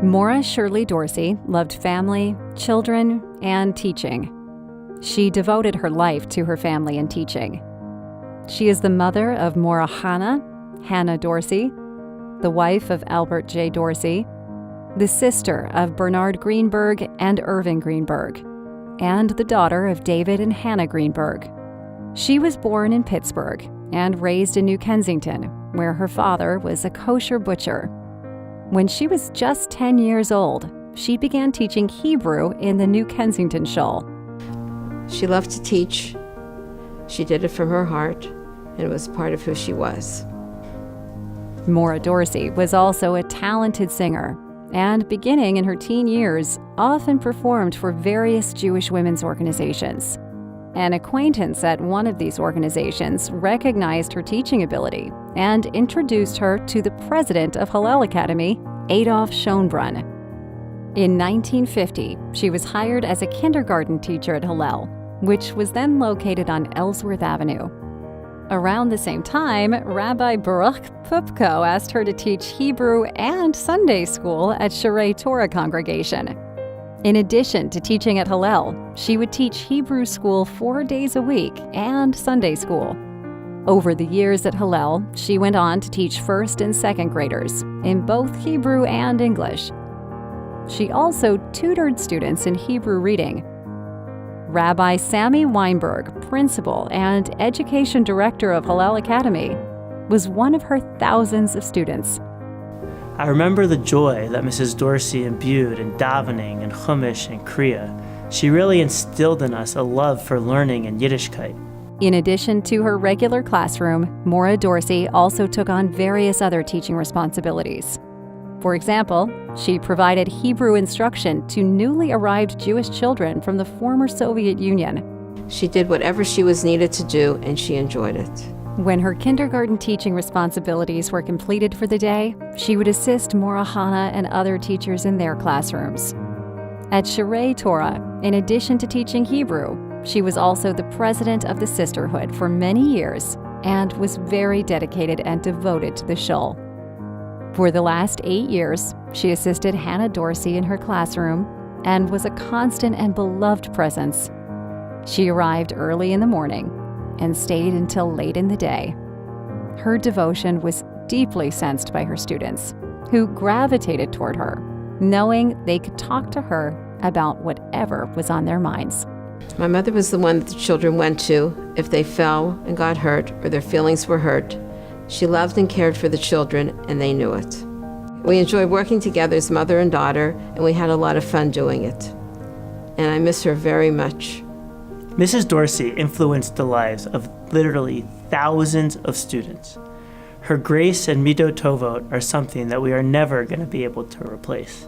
Morah Shirley Dorsey loved family, children, and teaching. She devoted her life to her family and teaching. She is the mother of Morah Hannah Dorsey, the wife of Albert J. Dorsey, the sister of Bernard Greenberg and Irving Greenberg, and the daughter of David and Hannah Greenberg. She was born in Pittsburgh and raised in New Kensington, where her father was a kosher butcher. When she was just 10 years old, she began teaching Hebrew in the New Kensington shul. She loved to teach. She did it from her heart, and it was part of who she was. Morah Dorsey was also a talented singer, and beginning in her teen years, often performed for various Jewish women's organizations. An acquaintance at one of these organizations recognized her teaching ability and introduced her to the president of Hillel Academy, Adolf Schönbrunn. In 1950, she was hired as a kindergarten teacher at Hillel, which was then located on Ellsworth Avenue. Around the same time, Rabbi Baruch Pupko asked her to teach Hebrew and Sunday school at Shirei Torah congregation. In addition to teaching at Hillel, she would teach Hebrew school 4 days a week and Sunday school. Over the years at Hillel, she went on to teach first and second graders in both Hebrew and English. She also tutored students in Hebrew reading. Rabbi Sammy Weinberg, principal and education director of Hillel Academy, was one of her thousands of students. I remember the joy that Mrs. Dorsey imbued in davening and Chumash and Kriya. She really instilled in us a love for learning and Yiddishkeit. In addition to her regular classroom, Morah Dorsey also took on various other teaching responsibilities. For example, she provided Hebrew instruction to newly arrived Jewish children from the former Soviet Union. She did whatever she was needed to do, and she enjoyed it. When her kindergarten teaching responsibilities were completed for the day, she would assist Morah and other teachers in their classrooms. At Shirei Torah, in addition to teaching Hebrew, she was also the president of the sisterhood for many years and was very dedicated and devoted to the shul. For the last 8 years, she assisted Hannah Dorsey in her classroom and was a constant and beloved presence. She arrived early in the morning and stayed until late in the day. Her devotion was deeply sensed by her students, who gravitated toward her, knowing they could talk to her about whatever was on their minds. My mother was the one that the children went to if they fell and got hurt or their feelings were hurt. She loved and cared for the children, and they knew it. We enjoyed working together as mother and daughter, and we had a lot of fun doing it. And I miss her very much. Mrs. Dorsey influenced the lives of literally thousands of students. Her grace and midot tovot are something that we are never going to be able to replace.